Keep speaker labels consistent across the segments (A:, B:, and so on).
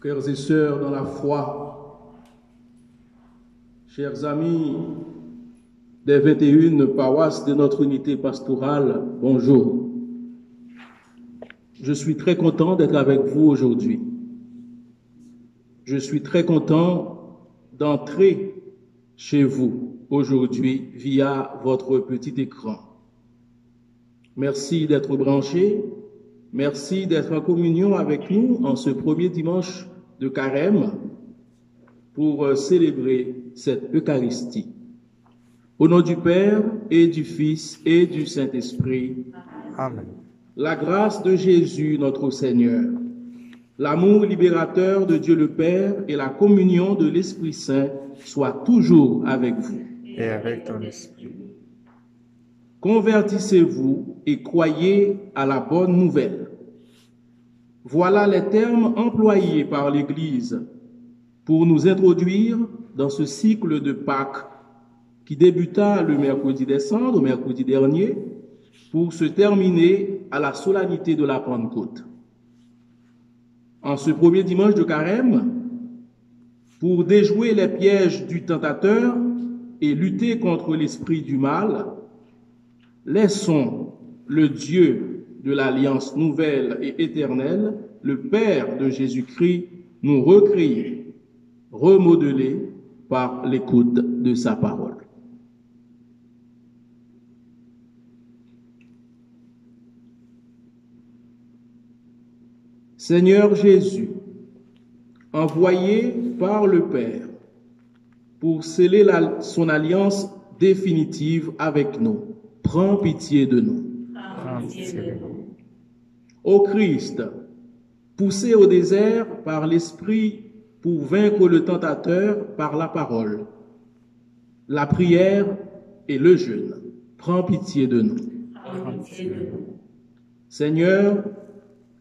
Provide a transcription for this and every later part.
A: Frères et sœurs dans la foi, chers amis des 21 paroisses de notre unité pastorale, bonjour. Je suis très content d'être avec vous aujourd'hui. Je suis très content d'entrer chez vous aujourd'hui via votre petit écran. Merci d'être branchés. Merci d'être en communion avec nous en ce premier dimanche de Carême pour célébrer cette Eucharistie. Au nom du Père et du Fils et du Saint-Esprit.
B: Amen.
A: La grâce de Jésus notre Seigneur, l'amour libérateur de Dieu le Père et la communion de l'Esprit Saint soient toujours avec vous.
B: Et avec ton esprit.
A: Convertissez-vous et croyez à la bonne nouvelle. Voilà les termes employés par l'Église pour nous introduire dans ce cycle de Pâques qui débuta le mercredi des Cendres, mercredi dernier, pour se terminer à la solennité de la Pentecôte. En ce premier dimanche de Carême, pour déjouer les pièges du tentateur et lutter contre l'esprit du mal, laissons le Dieu de l'Alliance nouvelle et éternelle, le Père de Jésus-Christ, nous recréer, remodeler par l'écoute de sa parole. Seigneur Jésus, envoyé par le Père pour sceller son alliance définitive avec nous, prends pitié de nous. Ô Christ, poussé au désert par l'Esprit pour vaincre le tentateur par la parole, la prière et le jeûne, prends pitié de nous. Seigneur,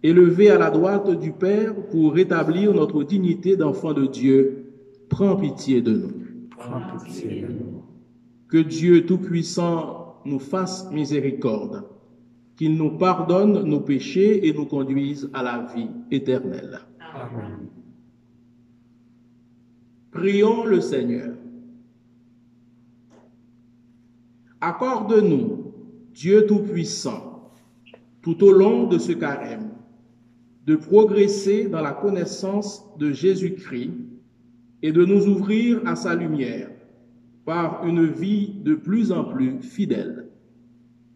A: élevé à la droite du Père pour rétablir notre dignité d'enfant de Dieu, prends pitié de nous. Que Dieu Tout-Puissant nous fasse miséricorde, qu'il nous pardonne nos péchés et nous conduise à la vie éternelle.
B: Amen.
A: Prions le Seigneur. Accorde-nous, Dieu Tout-Puissant, tout au long de ce carême, de progresser dans la connaissance de Jésus-Christ et de nous ouvrir à sa lumière par une vie de plus en plus fidèle.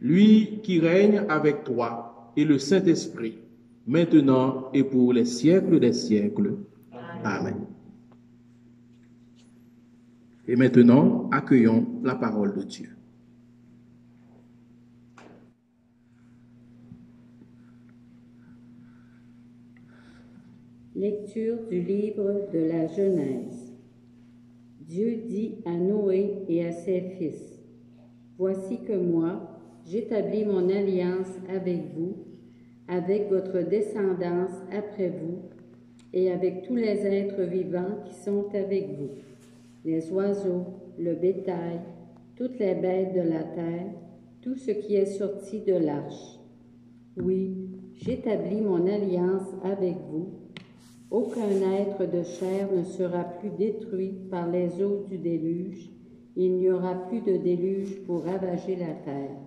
A: Lui qui règne avec toi et le Saint-Esprit, maintenant et pour les siècles des siècles. Amen. Et maintenant, accueillons la parole de Dieu.
C: Lecture du livre de la Genèse. Dieu dit à Noé et à ses fils, « Voici que moi, j'établis mon alliance avec vous, avec votre descendance après vous, et avec tous les êtres vivants qui sont avec vous, les oiseaux, le bétail, toutes les bêtes de la terre, tout ce qui est sorti de l'arche. Oui, j'établis mon alliance avec vous. Aucun être de chair ne sera plus détruit par les eaux du déluge. Il n'y aura plus de déluge pour ravager la terre. »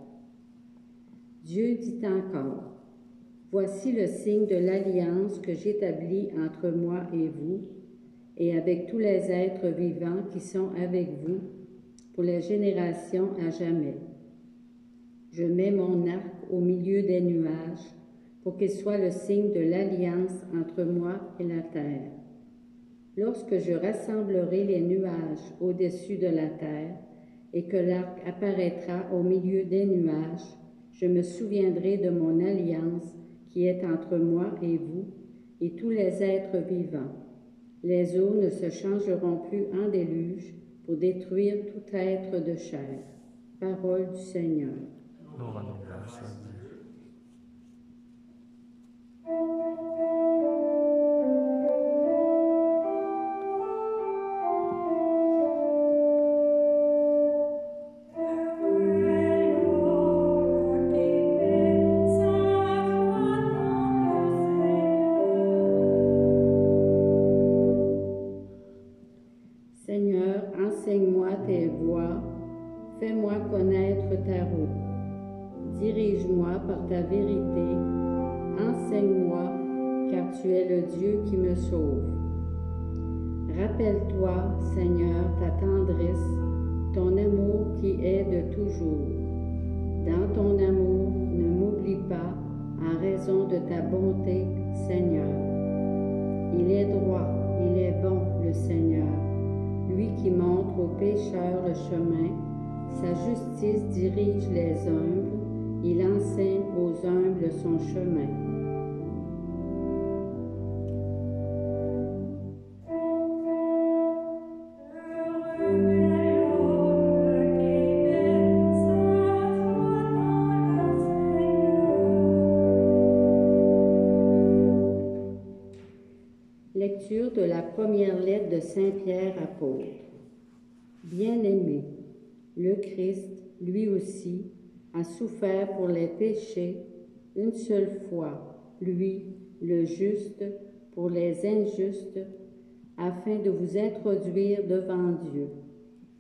C: Dieu dit encore, « Voici le signe de l'alliance que j'établis entre moi et vous, et avec tous les êtres vivants qui sont avec vous, pour les générations à jamais. Je mets mon arc au milieu des nuages, pour qu'il soit le signe de l'alliance entre moi et la terre. Lorsque je rassemblerai les nuages au-dessus de la terre, et que l'arc apparaîtra au milieu des nuages, je me souviendrai de mon alliance qui est entre moi et vous, et tous les êtres vivants. Les eaux ne se changeront plus en déluge pour détruire tout être de chair. » Parole du Seigneur.
B: Nous rendons grâce à Dieu.
C: ta route. Dirige-moi par ta vérité. Enseigne-moi, car tu es le Dieu qui me sauve. Rappelle-toi, Seigneur, ta tendresse, ton amour qui est de toujours. Dans ton amour, ne m'oublie pas en raison de ta bonté, Seigneur. Il est droit, il est bon, le Seigneur, lui qui montre aux pécheurs le chemin. Sa justice dirige les humbles, il enseigne aux humbles son chemin. Lecture de la première lettre de Saint Pierre apôtre. Bien-aimé, le Christ, lui aussi, a souffert pour les péchés une seule fois, lui, le juste, pour les injustes, afin de vous introduire devant Dieu.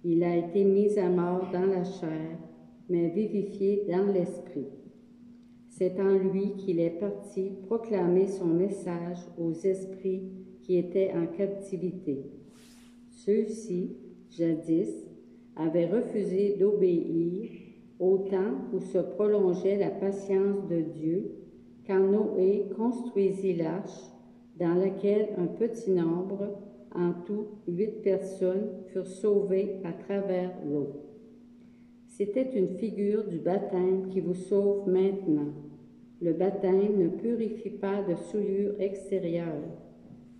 C: Il a été mis à mort dans la chair, mais vivifié dans l'esprit. C'est en lui qu'il est parti proclamer son message aux esprits qui étaient en captivité. Ceux-ci, jadis, avaient refusé d'obéir au temps où se prolongeait la patience de Dieu, quand Noé construisit l'arche, dans laquelle un petit nombre, en tout 8 personnes, furent sauvées à travers l'eau. C'était une figure du baptême qui vous sauve maintenant. Le baptême ne purifie pas de souillure extérieure,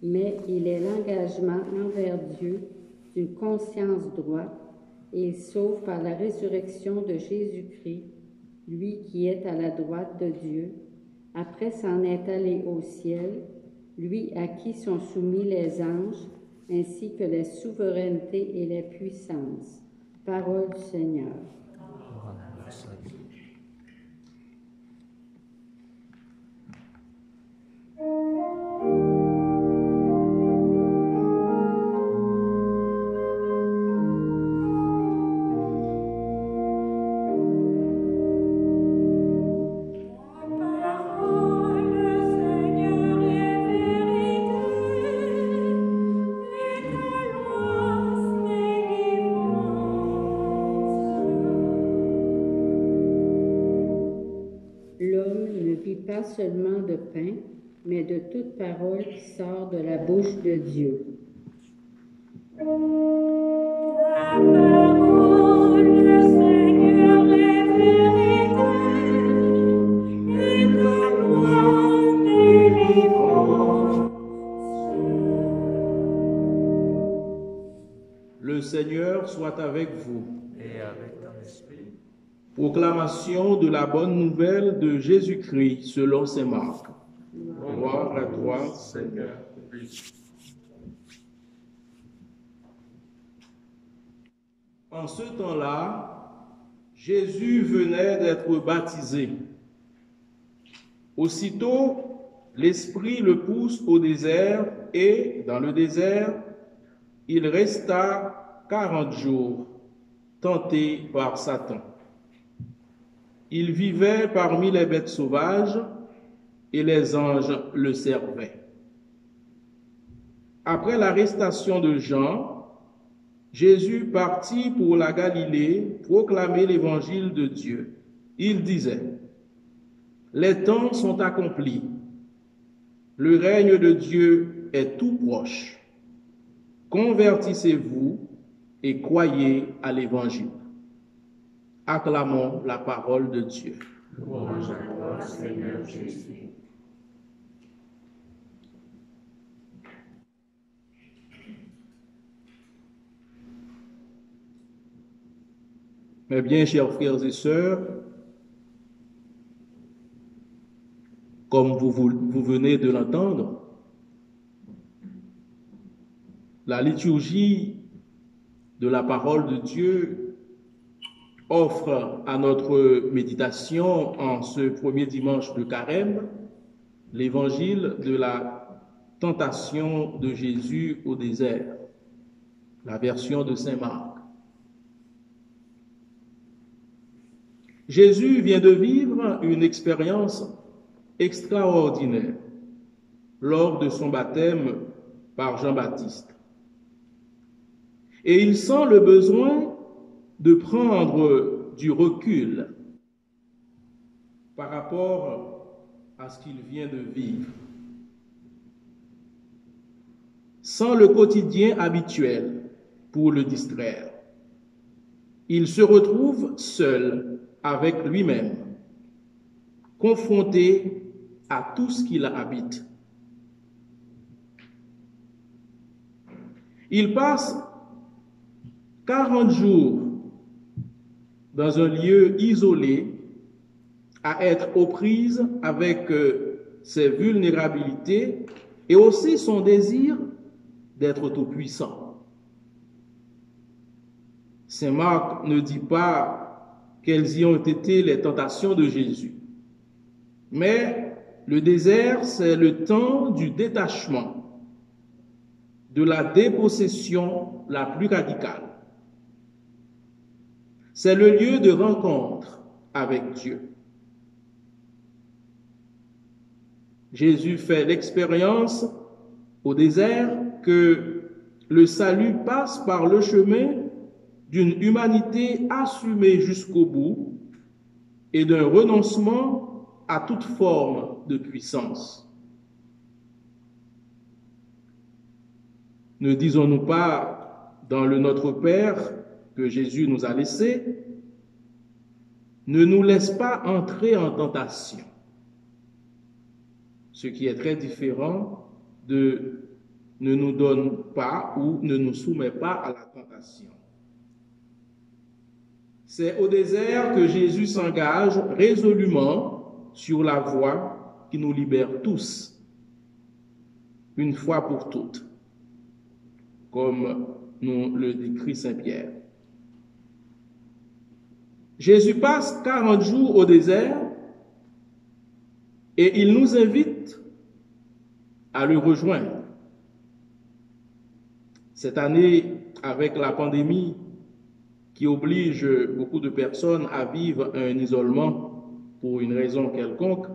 C: mais il est l'engagement envers Dieu d'une conscience droite et il sauve par la résurrection de Jésus-Christ, lui qui est à la droite de Dieu, après s'en être allé au ciel, lui à qui sont soumis les anges, ainsi que les souverainetés et les puissances. Parole du Seigneur. Pas seulement de pain, mais de toute parole qui sort de la bouche de Dieu. La parole du Seigneur est vérité, et ta loi délivrance.
A: Le Seigneur soit avec vous.
B: Et avec ton esprit.
A: Proclamation de la bonne nouvelle de Jésus-Christ selon saint Marc. Gloire à toi, Seigneur. En ce temps-là, Jésus venait d'être baptisé. Aussitôt, l'Esprit le pousse au désert et, dans le désert, il resta 40 jours, tenté par Satan. Il vivait parmi les bêtes sauvages et les anges le servaient. Après l'arrestation de Jean, Jésus partit pour la Galilée proclamer l'évangile de Dieu. Il disait: les temps sont accomplis, le règne de Dieu est tout proche. Convertissez-vous et croyez à l'évangile. Acclamons la parole de Dieu.
B: Louange à toi, Seigneur Jésus.
A: Mes bien chers frères et sœurs, comme vous venez de l'entendre, la liturgie de la parole de Dieu offre à notre méditation en ce premier dimanche de Carême l'évangile de la tentation de Jésus au désert, la version de saint Marc. Jésus vient de vivre une expérience extraordinaire lors de son baptême par Jean-Baptiste. Et il sent le besoin de prendre du recul par rapport à ce qu'il vient de vivre. Sans le quotidien habituel pour le distraire, il se retrouve seul avec lui-même, confronté à tout ce qui l'habite. Il passe 40 jours dans un lieu isolé à être aux prises avec ses vulnérabilités et aussi son désir d'être tout-puissant. Saint Marc ne dit pas quelles y ont été les tentations de Jésus. Mais le désert, c'est le temps du détachement, de la dépossession la plus radicale. C'est le lieu de rencontre avec Dieu. Jésus fait l'expérience au désert que le salut passe par le chemin d'une humanité assumée jusqu'au bout et d'un renoncement à toute forme de puissance. Ne disons-nous pas dans le Notre Père que Jésus nous a laissé, ne nous laisse pas entrer en tentation, ce qui est très différent de ne nous donne pas ou ne nous soumet pas à la tentation. C'est au désert que Jésus s'engage résolument sur la voie qui nous libère tous, une fois pour toutes, comme nous le décrit Saint Pierre. Jésus passe 40 jours au désert et il nous invite à le rejoindre. Cette année, avec la pandémie qui oblige beaucoup de personnes à vivre un isolement pour une raison quelconque,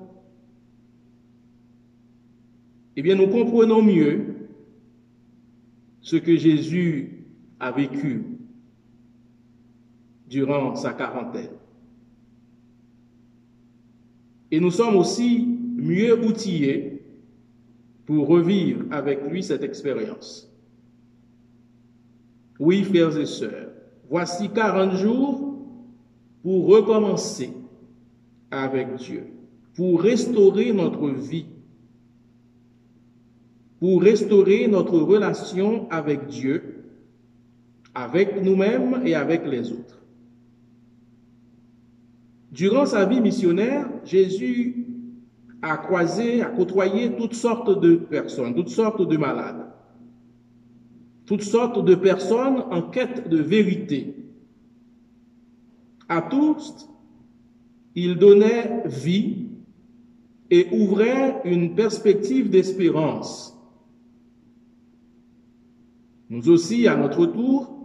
A: eh bien, nous comprenons mieux ce que Jésus a vécu durant sa quarantaine. Et nous sommes aussi mieux outillés pour revivre avec lui cette expérience. Oui, frères et sœurs, voici 40 jours pour recommencer avec Dieu, pour restaurer notre vie, pour restaurer notre relation avec Dieu, avec nous-mêmes et avec les autres. Durant sa vie missionnaire, Jésus a côtoyé toutes sortes de personnes, toutes sortes de malades, toutes sortes de personnes en quête de vérité. À tous, il donnait vie et ouvrait une perspective d'espérance. Nous aussi, à notre tour,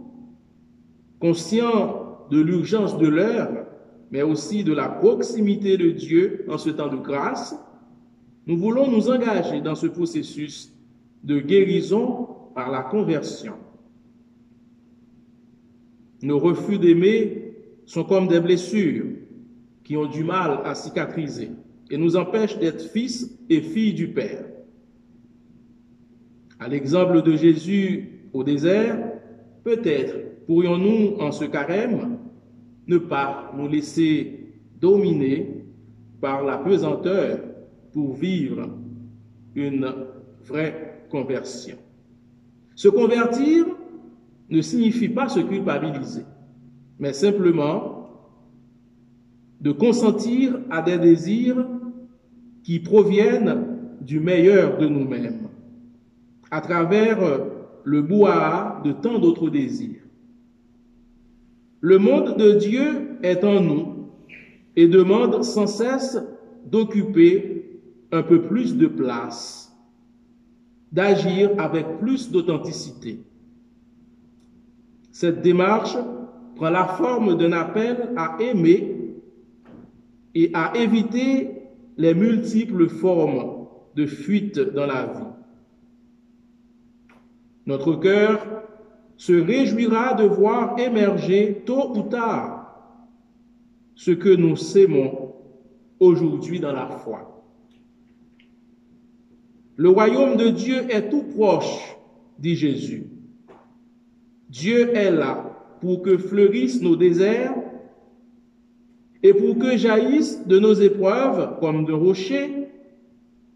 A: conscients de l'urgence de l'heure, mais aussi de la proximité de Dieu en ce temps de grâce, nous voulons nous engager dans ce processus de guérison par la conversion. Nos refus d'aimer sont comme des blessures qui ont du mal à cicatriser et nous empêchent d'être fils et filles du Père. À l'exemple de Jésus au désert, peut-être pourrions-nous, en ce carême, ne pas nous laisser dominer par la pesanteur pour vivre une vraie conversion. Se convertir ne signifie pas se culpabiliser, mais simplement de consentir à des désirs qui proviennent du meilleur de nous-mêmes, à travers le brouhaha de tant d'autres désirs. Le monde de Dieu est en nous et demande sans cesse d'occuper un peu plus de place, d'agir avec plus d'authenticité. Cette démarche prend la forme d'un appel à aimer et à éviter les multiples formes de fuite dans la vie. Notre cœur se réjouira de voir émerger tôt ou tard ce que nous sémons aujourd'hui dans la foi. Le royaume de Dieu est tout proche, dit Jésus. Dieu est là pour que fleurissent nos déserts et pour que jaillisse de nos épreuves, comme de rochers,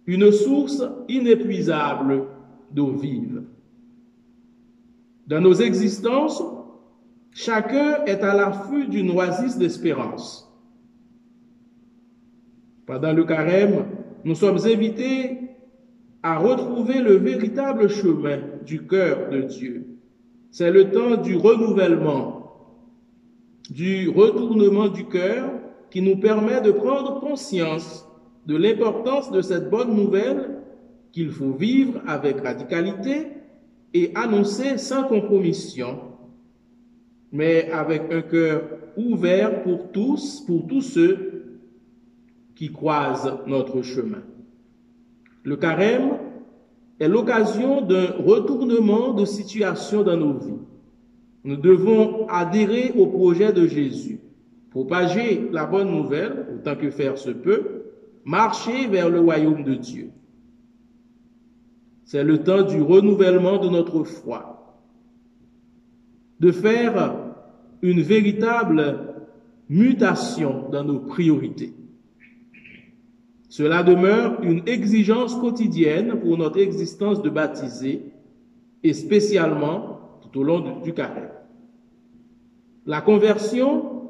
A: une source inépuisable d'eau vive. Dans nos existences, chacun est à l'affût d'une oasis d'espérance. Pendant le carême, nous sommes invités à retrouver le véritable chemin du cœur de Dieu. C'est le temps du renouvellement, du retournement du cœur qui nous permet de prendre conscience de l'importance de cette bonne nouvelle qu'il faut vivre avec radicalité et annoncer sans compromission, mais avec un cœur ouvert pour tous ceux qui croisent notre chemin. Le carême est l'occasion d'un retournement de situation dans nos vies. Nous devons adhérer au projet de Jésus, propager la bonne nouvelle autant que faire se peut, marcher vers le royaume de Dieu. C'est le temps du renouvellement de notre foi, de faire une véritable mutation dans nos priorités. Cela demeure une exigence quotidienne pour notre existence de baptisés et spécialement tout au long du carême. La conversion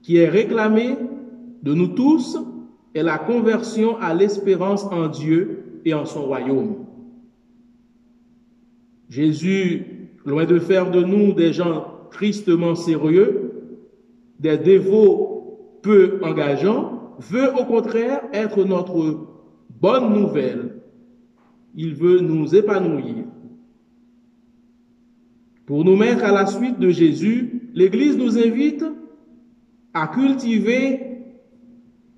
A: qui est réclamée de nous tous est la conversion à l'espérance en Dieu et en son royaume. Jésus, loin de faire de nous des gens tristement sérieux, des dévots peu engageants, veut au contraire être notre bonne nouvelle. Il veut nous épanouir. Pour nous mettre à la suite de Jésus, l'Église nous invite à cultiver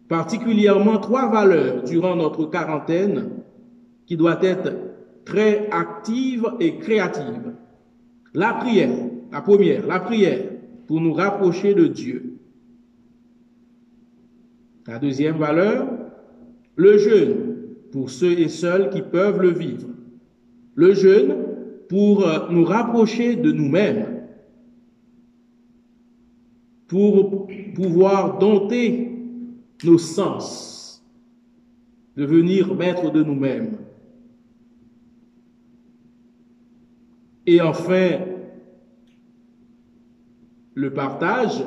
A: particulièrement 3 valeurs durant notre quarantaine qui doit être très active et créative. La prière, la première, la prière pour nous rapprocher de Dieu. La deuxième valeur, le jeûne pour ceux et celles qui peuvent le vivre. Le jeûne pour nous rapprocher de nous-mêmes, pour pouvoir dompter nos sens, devenir maître de nous-mêmes. Et enfin, le partage,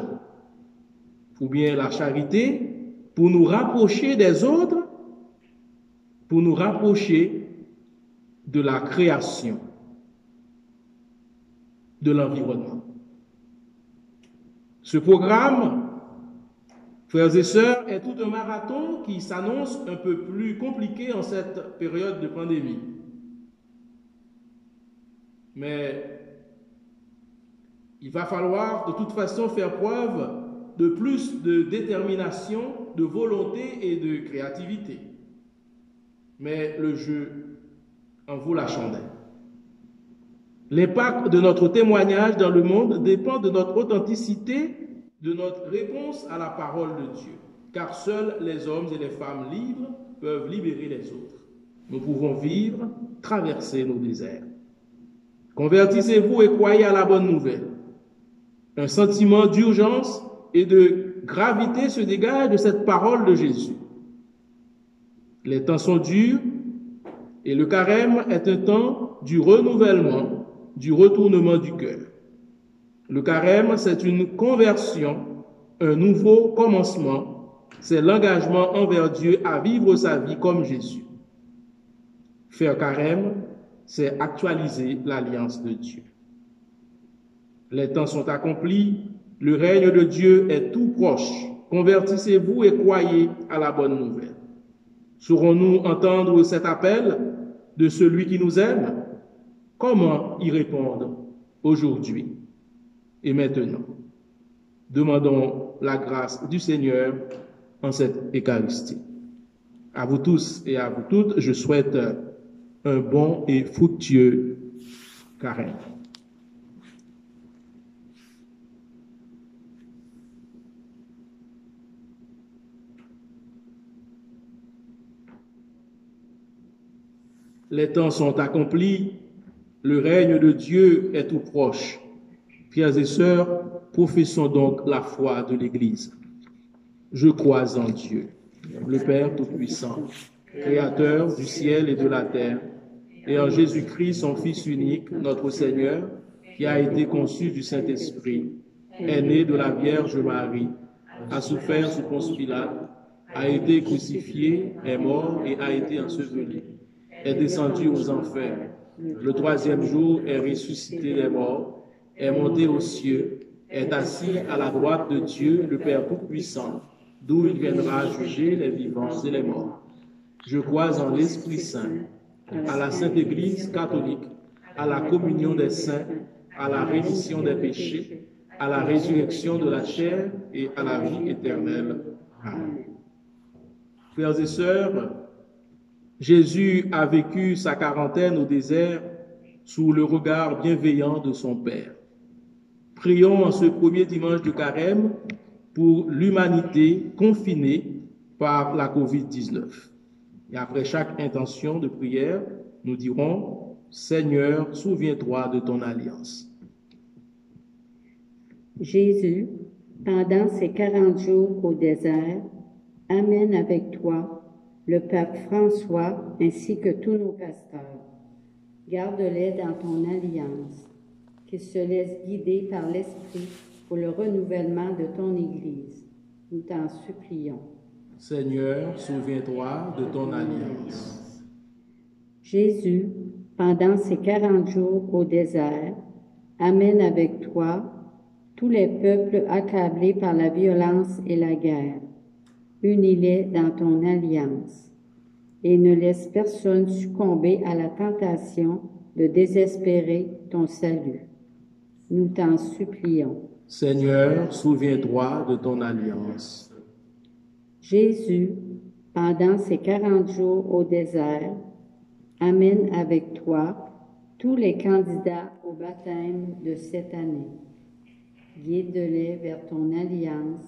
A: ou bien la charité, pour nous rapprocher des autres, pour nous rapprocher de la création, de l'environnement. Ce programme, frères et sœurs, est tout un marathon qui s'annonce un peu plus compliqué en cette période de pandémie. Mais il va falloir de toute façon faire preuve de plus de détermination, de volonté et de créativité. Mais le jeu en vaut la chandelle. L'impact de notre témoignage dans le monde dépend de notre authenticité, de notre réponse à la parole de Dieu. Car seuls les hommes et les femmes libres peuvent libérer les autres. Nous pouvons vivre, traverser nos déserts. Convertissez-vous et croyez à la bonne nouvelle. Un sentiment d'urgence et de gravité se dégage de cette parole de Jésus. Les temps sont durs et le carême est un temps du renouvellement, du retournement du cœur. Le carême, c'est une conversion, un nouveau commencement, c'est l'engagement envers Dieu à vivre sa vie comme Jésus. Faire carême, c'est actualiser l'alliance de Dieu. Les temps sont accomplis, le règne de Dieu est tout proche. Convertissez-vous et croyez à la bonne nouvelle. Saurons-nous entendre cet appel de celui qui nous aime? Comment y répondre aujourd'hui et maintenant? Demandons la grâce du Seigneur en cette Eucharistie. À vous tous et à vous toutes, je souhaite un bon et fructueux carême. Les temps sont accomplis, le règne de Dieu est tout proche. Frères et sœurs, professons donc la foi de l'Église. Je crois en Dieu, le Père Tout-Puissant, Créateur du ciel et de la terre, et en Jésus-Christ, son Fils unique, notre Seigneur, qui a été conçu du Saint-Esprit, est né de la Vierge Marie, a souffert sous Ponce Pilate, a été crucifié, est mort et a été enseveli, est descendu aux enfers. Le troisième jour est ressuscité des morts, est monté aux cieux, est assis à la droite de Dieu, le Père Tout-Puissant, d'où il viendra juger les vivants et les morts. Je crois en l'Esprit Saint, à la Sainte Église catholique, à la communion des saints, à la rémission des péchés, à la résurrection de la chair et à la vie éternelle. Amen. Frères et sœurs, Jésus a vécu sa quarantaine au désert sous le regard bienveillant de son Père. Prions en ce premier dimanche de carême pour l'humanité confinée par la COVID-19. Et après chaque intention de prière, nous dirons « Seigneur, souviens-toi de ton alliance ».
C: Jésus, pendant ces 40 jours au désert, amène avec toi le pape François ainsi que tous nos pasteurs. Garde-les dans ton alliance, qu'ils se laissent guider par l'Esprit pour le renouvellement de ton Église. Nous t'en supplions.
A: Seigneur, souviens-toi de ton alliance.
C: Jésus, pendant ces 40 jours au désert, amène avec toi tous les peuples accablés par la violence et la guerre. Unis-les dans ton alliance et ne laisse personne succomber à la tentation de désespérer ton salut. Nous t'en supplions.
A: Seigneur, souviens-toi de ton alliance.
C: Jésus, pendant ces 40 jours au désert, amène avec toi tous les candidats au baptême de cette année. Guide-les vers ton alliance,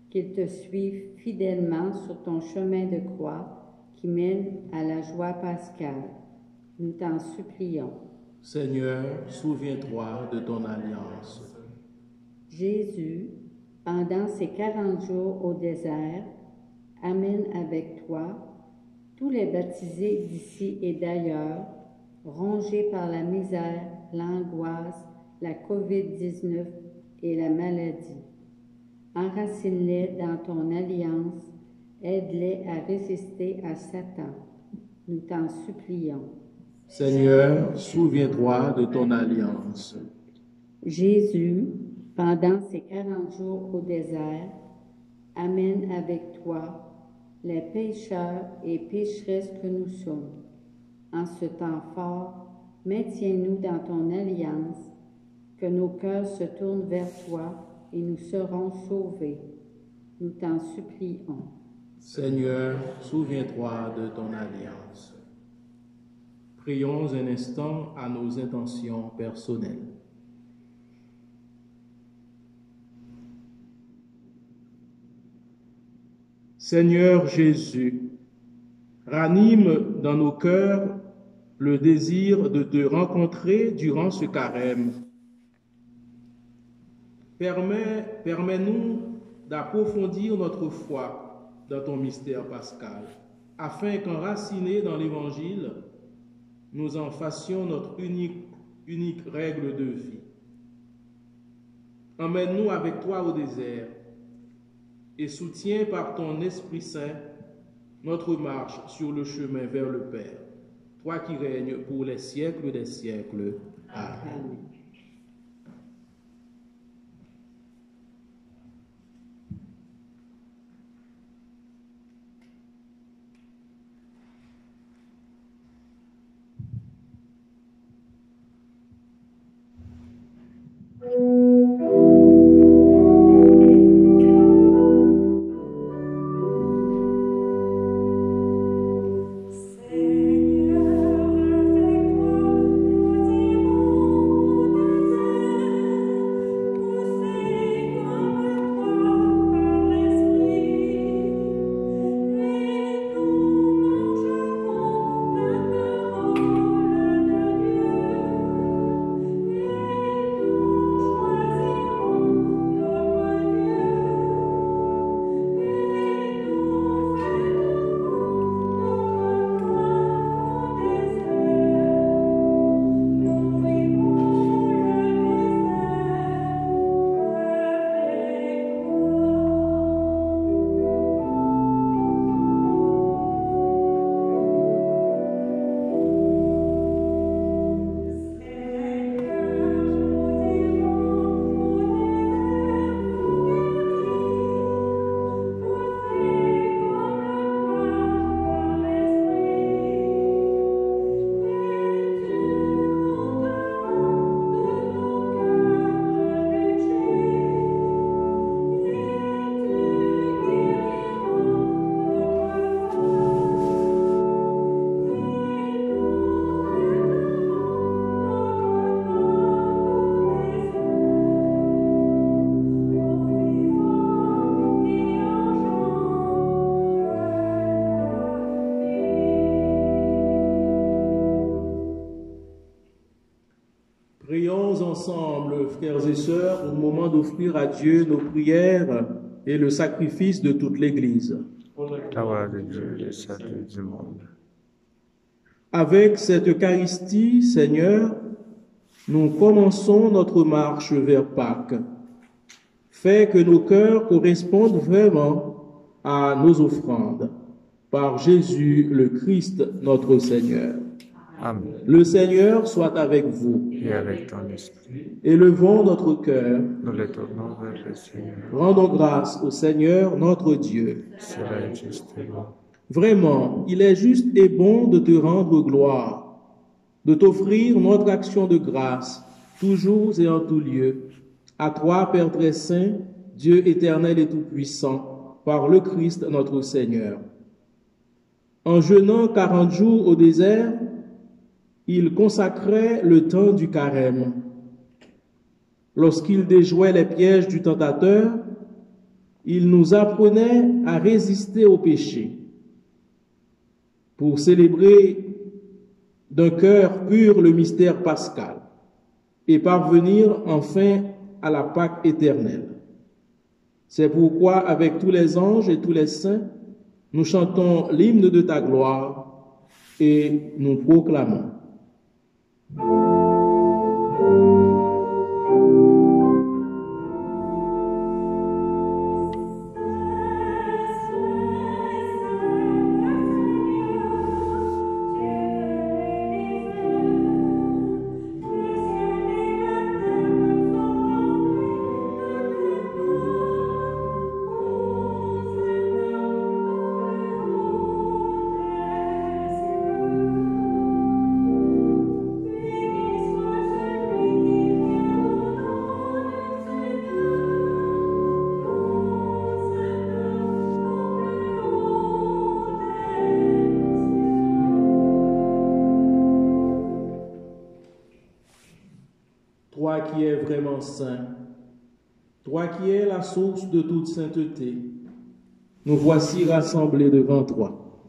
C: qu'ils te suivent fidèlement sur ton chemin de croix qui mène à la joie pascale. Nous t'en supplions.
A: Seigneur, souviens-toi de ton alliance.
C: Jésus, pendant ces 40 jours au désert, amène avec toi tous les baptisés d'ici et d'ailleurs, rongés par la misère, l'angoisse, la COVID-19 et la maladie. Enracine-les dans ton alliance, aide-les à résister à Satan. Nous t'en supplions.
A: Seigneur, souviens-toi de ton alliance.
C: Jésus, pendant ces 40 jours au désert, amène avec toi les pécheurs et pécheresses que nous sommes. En ce temps fort, maintiens-nous dans ton alliance, que nos cœurs se tournent vers toi et nous serons sauvés. Nous t'en supplions.
A: Seigneur, souviens-toi de ton alliance. Prions un instant à nos intentions personnelles. Seigneur Jésus, ranime dans nos cœurs le désir de te rencontrer durant ce carême. Permets-nous d'approfondir notre foi dans ton mystère pascal, afin qu'enracinés dans l'Évangile, nous en fassions notre unique règle de vie. Emmène-nous avec toi au désert et soutiens par ton Esprit Saint notre marche sur le chemin vers le Père, toi qui règnes pour les siècles des siècles. Amen. Sommes ensemble, frères et sœurs, au moment d'offrir à Dieu nos prières et le sacrifice de toute l'Église.
B: La gloire de Dieu et le salut du monde.
A: Avec cette Eucharistie, Seigneur, nous commençons notre marche vers Pâques. Fais que nos cœurs correspondent vraiment à nos offrandes. Par Jésus le Christ, notre Seigneur.
B: Amen.
A: Le Seigneur soit avec vous.
B: Et avec ton esprit,
A: Élevons notre cœur.
B: nous les tournons vers le Seigneur.
A: Rendons grâce au Seigneur notre Dieu.
B: Cela est juste et bon.
A: Vraiment, il est juste et bon de te rendre gloire, de t'offrir notre action de grâce, toujours et en tout lieu. À toi, Père très saint, Dieu éternel et tout-puissant, par le Christ notre Seigneur. En jeûnant 40 jours au désert, il consacrait le temps du carême. Lorsqu'il déjouait les pièges du tentateur, il nous apprenait à résister au péché. Pour célébrer d'un cœur pur le mystère pascal et parvenir enfin à la Pâque éternelle. C'est pourquoi, avec tous les anges et tous les saints, nous chantons l'hymne de ta gloire et nous proclamons. Toi qui es vraiment saint, toi qui es la source de toute sainteté, nous voici rassemblés devant toi.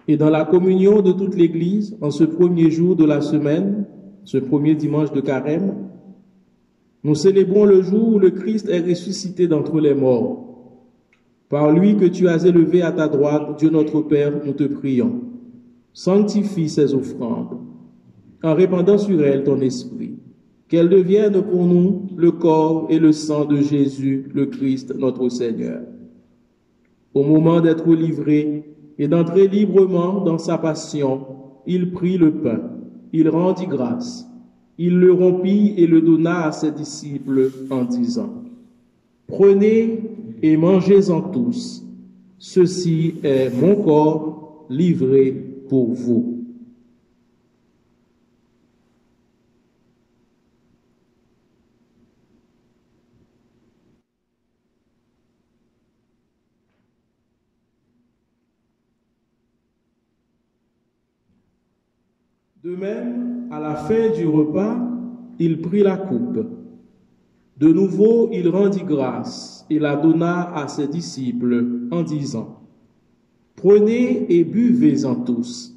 A: Et dans la communion de toute l'Église, en ce premier jour de la semaine, ce premier dimanche de carême, nous célébrons le jour où le Christ est ressuscité d'entre les morts. Par lui que tu as élevé à ta droite, Dieu notre Père, nous te prions. Sanctifie ces offrandes, en répandant sur elles ton esprit. Qu'elles deviennent pour nous le corps et le sang de Jésus, le Christ, notre Seigneur. Au moment d'être livré et d'entrer librement dans sa passion, il prit le pain, il rendit grâce, il le rompit et le donna à ses disciples en disant, « Prenez et mangez-en tous, ceci est mon corps livré pour vous. » De même, à la fin du repas, il prit la coupe. De nouveau, il rendit grâce et la donna à ses disciples en disant, « Prenez et buvez-en tous,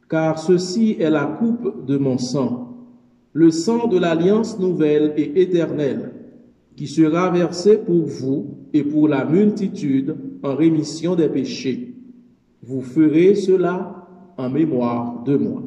A: car ceci est la coupe de mon sang, le sang de l'alliance nouvelle et éternelle, qui sera versé pour vous et pour la multitude en rémission des péchés. Vous ferez cela en mémoire de moi. »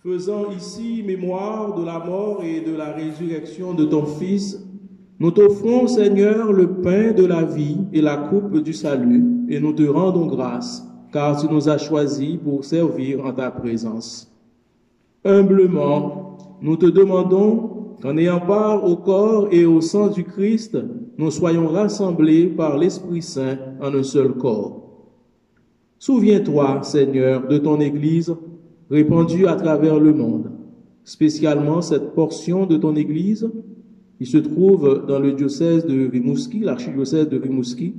A: Faisant ici mémoire de la mort et de la résurrection de ton Fils, nous t'offrons, Seigneur, le pain de la vie et la coupe du salut, et nous te rendons grâce car tu nous as choisis pour servir en ta présence. Humblement, nous te demandons qu'en ayant part au corps et au sang du Christ, nous soyons rassemblés par l'Esprit Saint en un seul corps. Souviens-toi, Seigneur, de ton Église répandue à travers le monde, spécialement cette portion de ton Église qui se trouve dans le diocèse de Rimouski, l'archidiocèse de Rimouski,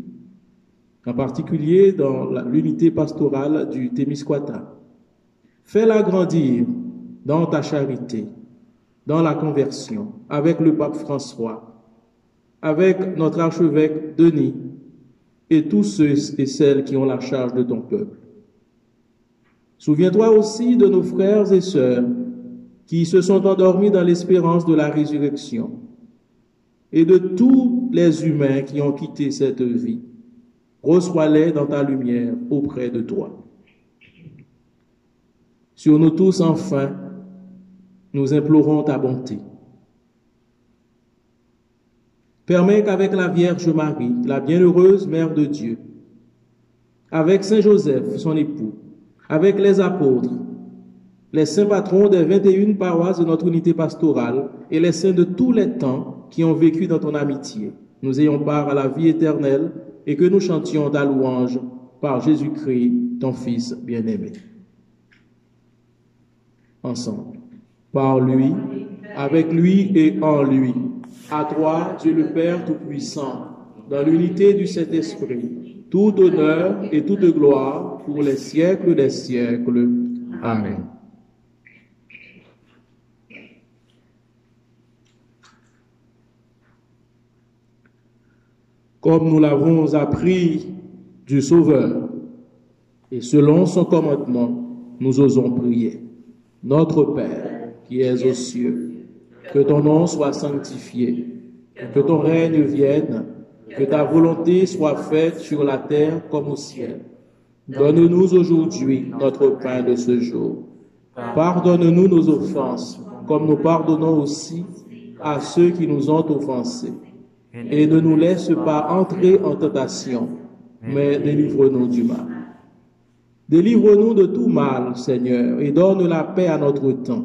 A: en particulier dans l'unité pastorale du Témiscouata. Fais-la grandir dans ta charité, dans la conversion, avec le pape François, avec notre archevêque Denis et tous ceux et celles qui ont la charge de ton peuple. Souviens-toi aussi de nos frères et sœurs qui se sont endormis dans l'espérance de la résurrection et de tous les humains qui ont quitté cette vie. Reçois-les dans ta lumière auprès de toi. Sur nous tous, enfin, nous implorons ta bonté. Permets qu'avec la Vierge Marie, la bienheureuse Mère de Dieu, avec Saint Joseph, son époux, avec les apôtres, les saints patrons des 21 paroisses de notre unité pastorale et les saints de tous les temps qui ont vécu dans ton amitié, nous ayons part à la vie éternelle et que nous chantions ta louange par Jésus-Christ, ton Fils bien-aimé. Ensemble, par lui, avec lui et en lui, à toi, Dieu le Père Tout-Puissant, dans l'unité du Saint-Esprit, tout honneur et toute gloire pour les siècles des siècles. Amen. Comme nous l'avons appris du Sauveur, et selon son commandement, nous osons prier. Notre Père, qui es aux cieux, que ton nom soit sanctifié, que ton règne vienne, que ta volonté soit faite sur la terre comme au ciel. Donne-nous aujourd'hui notre pain de ce jour. Pardonne-nous nos offenses, comme nous pardonnons aussi à ceux qui nous ont offensés. Et ne nous laisse pas entrer en tentation, mais délivre-nous du mal. Délivre-nous de tout mal, Seigneur, et donne la paix à notre temps.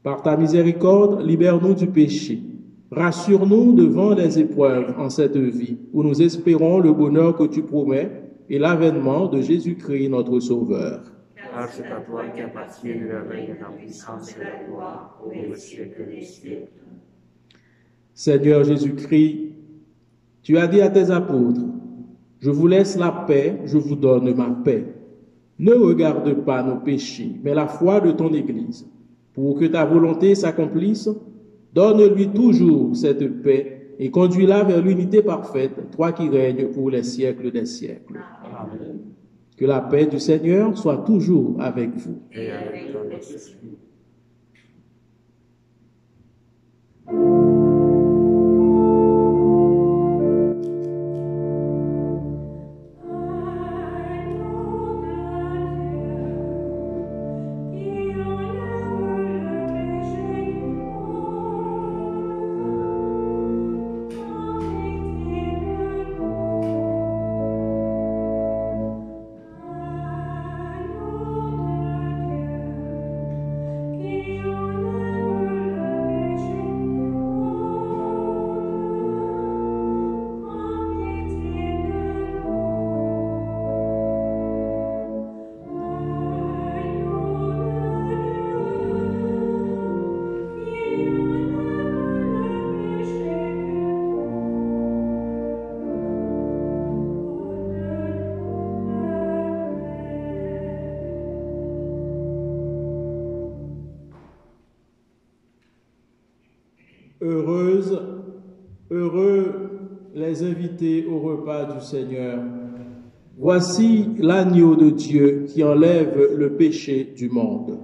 A: Par ta miséricorde, libère-nous du péché. Rassure-nous devant les épreuves en cette vie, où nous espérons le bonheur que tu promets et l'avènement de Jésus-Christ, notre Sauveur.
B: Car c'est à toi qu'appartient le règne, la puissance et la gloire, pour les siècles des siècles.
A: Seigneur Jésus-Christ, tu as dit à tes apôtres, « Je vous laisse la paix, je vous donne ma paix. Ne regarde pas nos péchés, mais la foi de ton Église. Pour que ta volonté s'accomplisse, donne-lui toujours cette paix et conduis-la vers l'unité parfaite, toi qui règnes pour les siècles des siècles. » Amen. Que la paix du Seigneur soit toujours avec vous.
B: Et avec ton esprit.
A: Heureux les invités au repas du Seigneur. Voici l'agneau de Dieu qui enlève le péché du monde.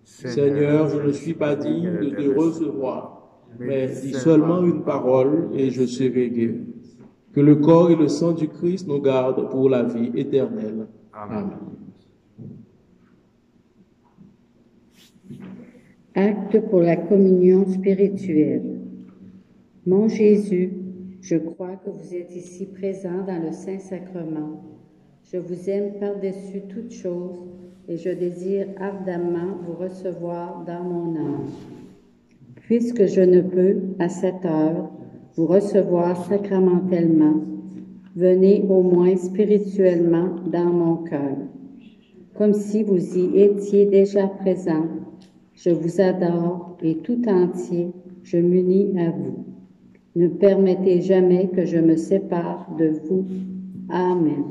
A: Seigneur, je ne suis pas digne de te recevoir, mais dis seulement une parole et je serai guéri. Que le corps et le sang du Christ nous gardent pour la vie éternelle. Amen.
C: Acte pour la communion spirituelle. Mon Jésus, je crois que vous êtes ici présent dans le Saint-Sacrement. Je vous aime par-dessus toute chose et je désire ardemment vous recevoir dans mon âme. Puisque je ne peux, à cette heure, vous recevoir sacramentellement, venez au moins spirituellement dans mon cœur. Comme si vous y étiez déjà présent, je vous adore et tout entier, je m'unis à vous. Ne permettez jamais que je me sépare de vous. Amen.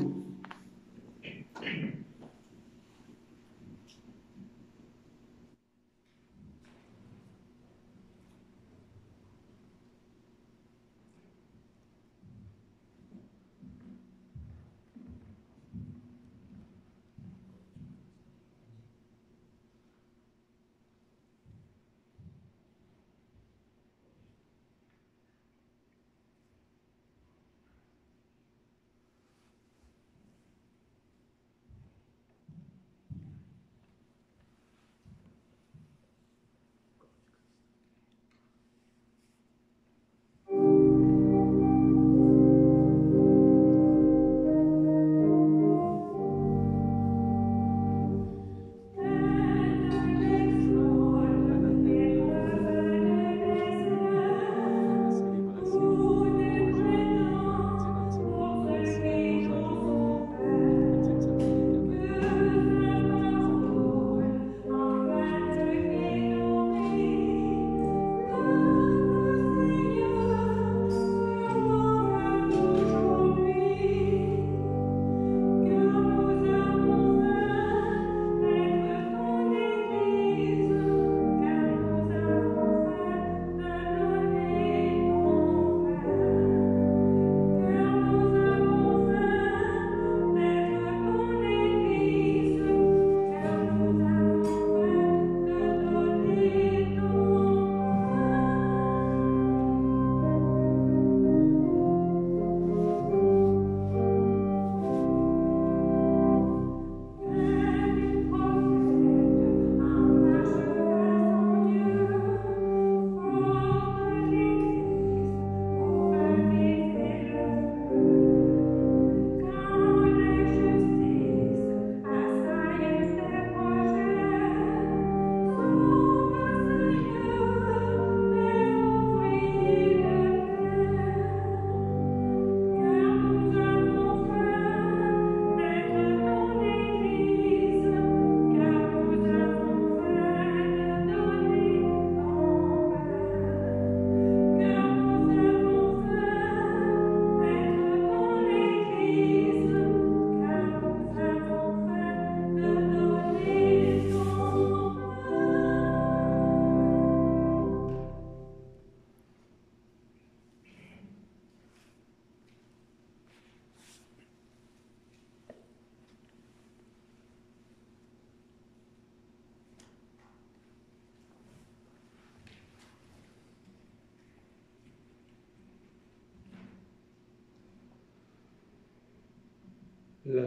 D: La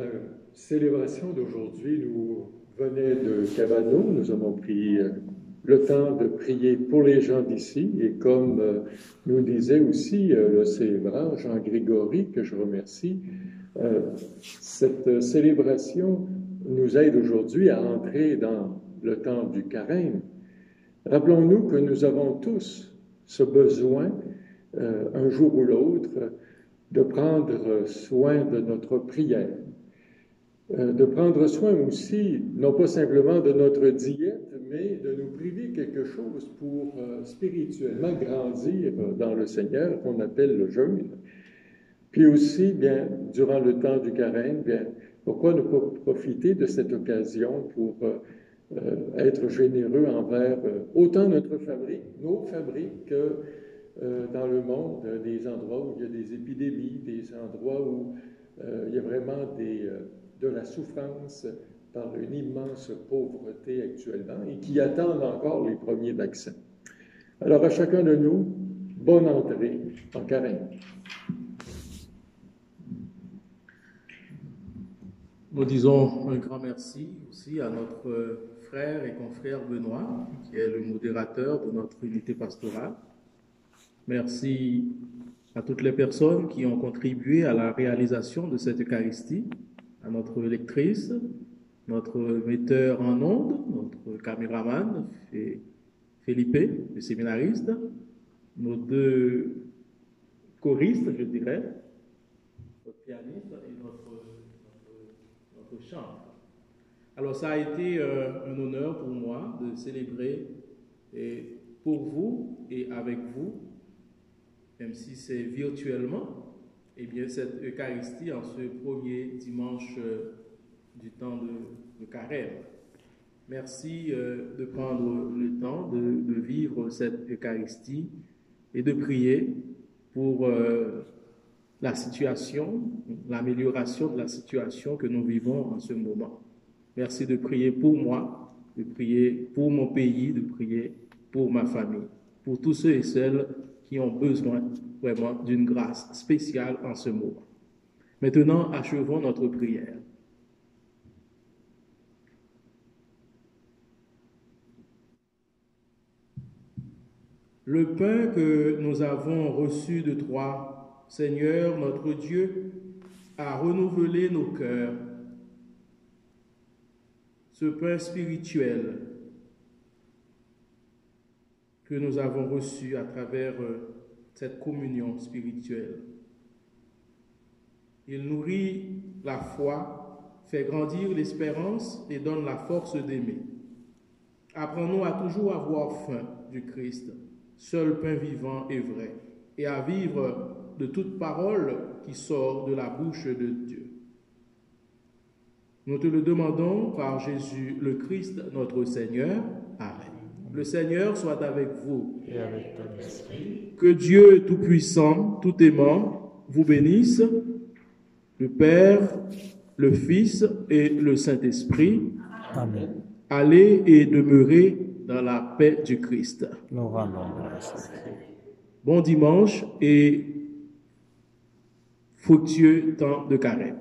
D: célébration d'aujourd'hui nous venait de Cabano. Nous avons pris le temps de prier pour les gens d'ici et comme nous disait aussi le célébrant Jean-Grégory, que je remercie, cette célébration nous aide aujourd'hui à entrer dans le temps du carême. Rappelons-nous que nous avons tous ce besoin, un jour ou l'autre, de prendre soin de notre prière, de prendre soin aussi, non pas simplement de notre diète, mais de nous priver quelque chose pour spirituellement grandir dans le Seigneur, qu'on appelle le jeûne. Puis aussi, bien, durant le temps du carême, bien, pourquoi ne pas profiter de cette occasion pour être généreux envers autant notre fabrique, nos fabriques, que dans le monde, des endroits où il y a des épidémies, des endroits où il y a vraiment de la souffrance par une immense pauvreté actuellement et qui attendent encore les premiers vaccins. Alors à chacun de nous, bonne entrée en carême.
A: Nous disons un grand merci aussi à notre frère et confrère Benoît, qui est le modérateur de notre unité pastorale. Merci à toutes les personnes qui ont contribué à la réalisation de cette Eucharistie. à notre lectrice, notre metteur en ondes, notre caméraman, Felipe, le séminariste, nos deux choristes, je dirais, notre pianiste et notre chanteur. Alors ça a été un honneur pour moi de célébrer et pour vous et avec vous, même si c'est virtuellement, eh bien cette Eucharistie en ce premier dimanche du temps de Carême. Merci de prendre le temps de vivre cette Eucharistie et de prier pour la situation, l'amélioration de la situation que nous vivons en ce moment. Merci de prier pour moi, de prier pour mon pays, de prier pour ma famille, pour tous ceux et celles qui ont besoin vraiment d'une grâce spéciale en ce moment. Maintenant, achevons notre prière. Le pain que nous avons reçu de toi, Seigneur notre Dieu, a renouvelé nos cœurs. Ce pain spirituel que nous avons reçu à travers cette communion spirituelle. Il nourrit la foi, fait grandir l'espérance et donne la force d'aimer. Apprends-nous à toujours avoir faim du Christ, seul pain vivant et vrai, et à vivre de toute parole qui sort de la bouche de Dieu. Nous te le demandons par Jésus le Christ, notre Seigneur. Amen. Le Seigneur soit avec vous.
B: Et avec ton esprit.
A: Que Dieu Tout-Puissant, Tout-Aimant, vous bénisse, le Père, le Fils et le Saint-Esprit.
B: Amen.
A: Allez et demeurez dans la paix du Christ.
B: Nous rendons grâce.
A: Bon dimanche et fructueux temps de Carême.